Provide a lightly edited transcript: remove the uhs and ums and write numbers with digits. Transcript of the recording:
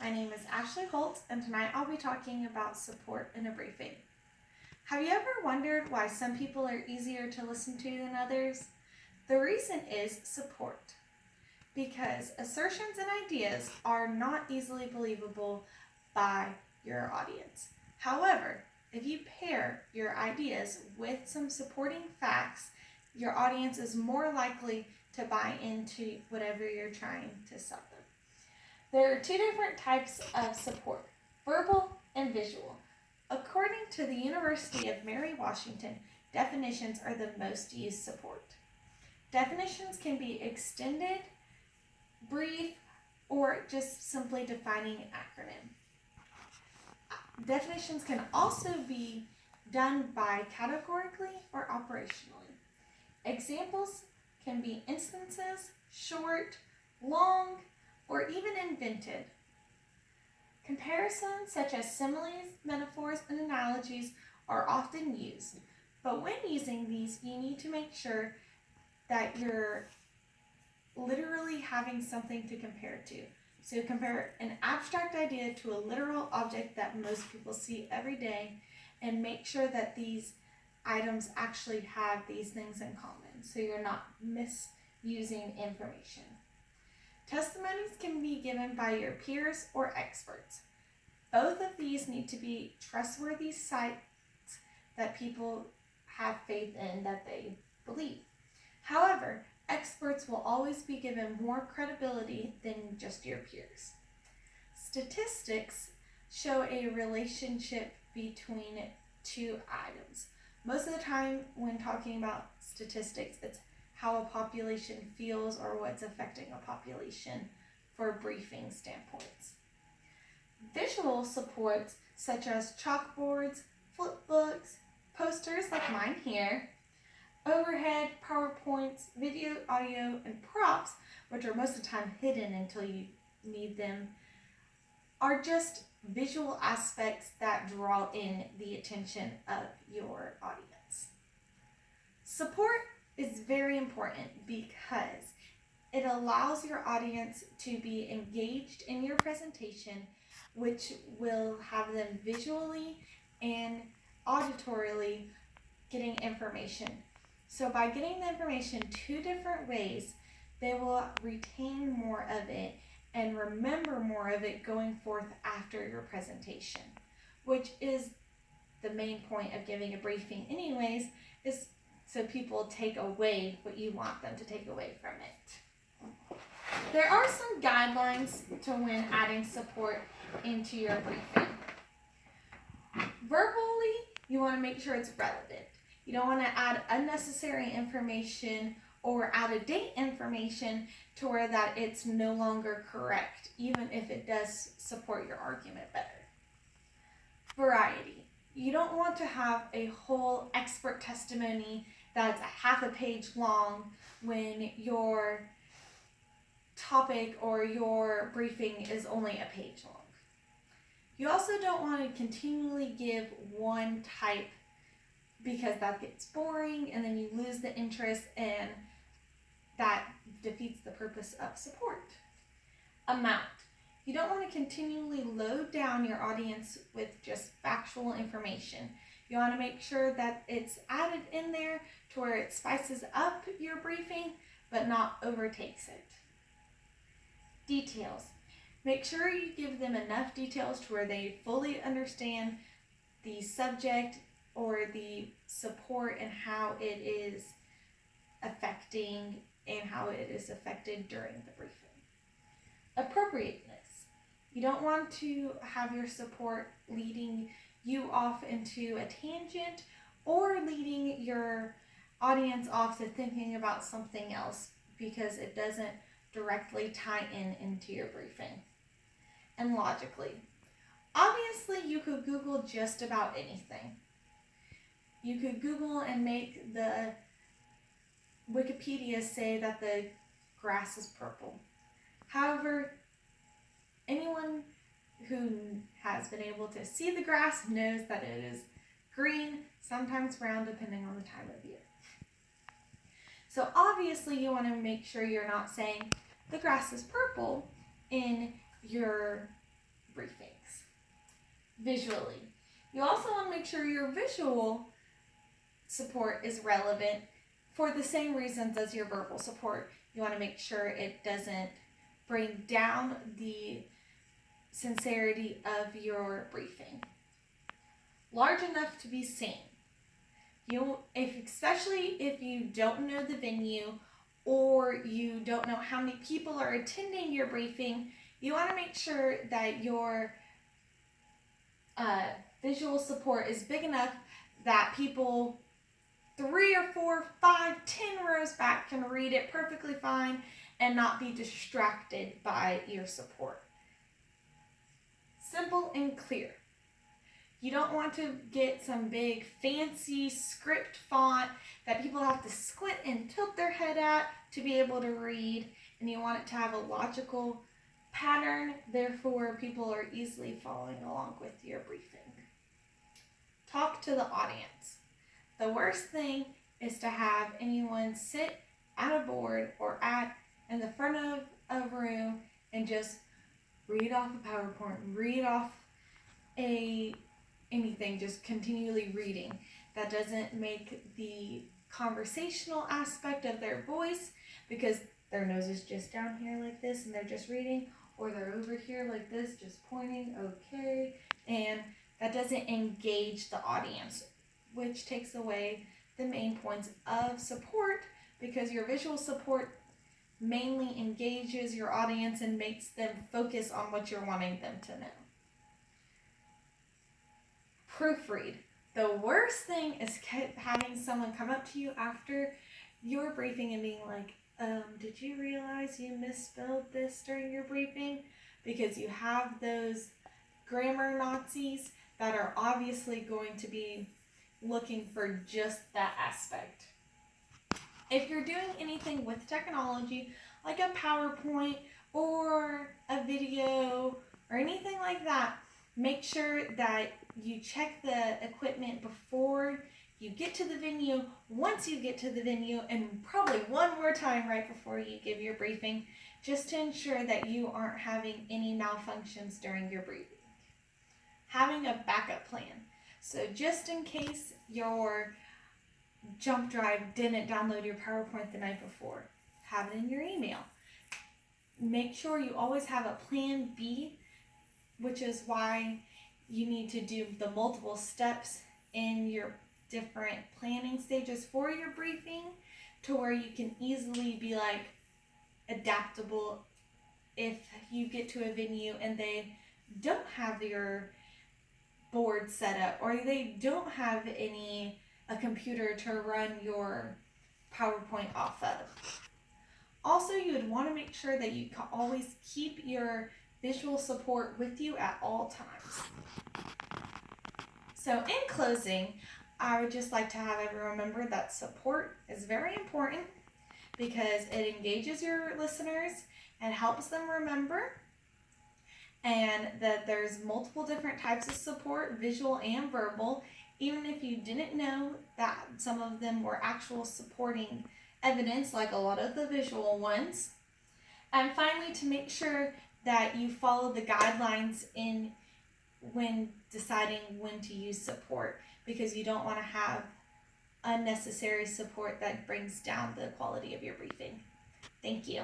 My name is Ashley Holz, and tonight I'll be talking about support in a briefing. Have you ever wondered why some people are easier to listen to than others? The reason is support. Because assertions and ideas are not easily believable by your audience. However, if you pair your ideas with some supporting facts, your audience is more likely to buy into whatever you're trying to sell them. There are two different types of support, verbal and visual. According to the University of Mary Washington, definitions are the most used support. Definitions can be extended, brief, or just simply defining an acronym. Definitions can also be done by categorically or operationally. Examples can be instances, short, long, or even invented. Comparisons such as similes, metaphors, and analogies are often used, but when using these, you need to make sure that you're literally having something to compare to. So compare an abstract idea to a literal object that most people see every day, and make sure that these items actually have these things in common, so you're not misusing information. Testimonies can be given by your peers or experts. Both of these need to be trustworthy sites that people have faith in, that they believe. However, experts will always be given more credibility than just your peers. Statistics show a relationship between two items. Most of the time when talking about statistics, it's how a population feels or what's affecting a population for briefing standpoints. Visual supports such as chalkboards, flip books, posters like mine here, overhead, PowerPoints, video, audio, and props, which are most of the time hidden until you need them, are just visual aspects that draw in the attention of your audience. Support is very important because it allows your audience to be engaged in your presentation, which will have them visually and auditorily getting information. So by getting the information two different ways, they will retain more of it and remember more of it going forth after your presentation, which is the main point of giving a briefing anyways, is so people take away what you want them to take away from it. There are some guidelines to when adding support into your briefing. Verbally, you want to make sure it's relevant. You don't want to add unnecessary information or out-of-date information to where that it's no longer correct, even if it does support your argument better. Variety. You don't want to have a whole expert testimony that's a half a page long when your topic or your briefing is only a page long. You also don't want to continually give one type, because that gets boring and then you lose the interest, and that defeats the purpose of support. Amount. You don't want to continually load down your audience with just factual information. You want to make sure that it's added in there to where it spices up your briefing but not overtakes it. Details. Make sure you give them enough details to where they fully understand the subject or the support and how it is affecting and how it is affected during the briefing. Appropriateness. You don't want to have your support leading you off into a tangent or leading your audience off to thinking about something else because it doesn't directly tie into your briefing. And logically. Obviously, you could Google just about anything. You could Google and make the Wikipedia say that the grass is purple. However, anyone who has been able to see the grass knows that it is green, sometimes brown, depending on the time of year. So obviously you want to make sure you're not saying the grass is purple in your briefings visually. You also want to make sure your visual support is relevant for the same reasons as your verbal support. You want to make sure it doesn't bring down the sincerity of your briefing. Large enough to be seen. Especially if you don't know the venue or you don't know how many people are attending your briefing, you want to make sure that your visual support is big enough that people 3 or 4, 5, 10 rows back can read it perfectly fine and not be distracted by your support. Simple and clear. You don't want to get some big fancy script font that people have to squint and tilt their head at to be able to read, and you want it to have a logical pattern, therefore people are easily following along with your briefing. Talk to the audience. The worst thing is to have anyone sit at a board or in the front of a room and just read off a PowerPoint, read off anything, just continually reading. That doesn't make the conversational aspect of their voice, because their nose is just down here like this and they're just reading, or they're over here like this just pointing, okay, and that doesn't engage the audience, which takes away the main points of support, because your visual support mainly engages your audience and makes them focus on what you're wanting them to know. Proofread. The worst thing is having someone come up to you after your briefing and being like, did you realize you misspelled this during your briefing? Because you have those grammar Nazis that are obviously going to be looking for just that aspect. If you're doing anything with technology, like a PowerPoint or a video or anything like that, make sure that you check the equipment before you get to the venue, once you get to the venue, and probably one more time right before you give your briefing, just to ensure that you aren't having any malfunctions during your briefing. Having a backup plan. So just in case your jump drive didn't download your PowerPoint the night before, have it in your email. Make sure you always have a plan B, which is why you need to do the multiple steps in your different planning stages for your briefing, to where you can easily be like adaptable if you get to a venue and they don't have your board set up, or they don't have a computer to run your PowerPoint off of. Also, you would want to make sure that you can always keep your visual support with you at all times. So in closing, I would just like to have everyone remember that support is very important, because it engages your listeners and helps them remember, and that there's multiple different types of support, visual and verbal, even if you didn't know that some of them were actual supporting evidence, like a lot of the visual ones. And finally, to make sure that you follow the guidelines when deciding when to use support, because you don't want to have unnecessary support that brings down the quality of your briefing. Thank you.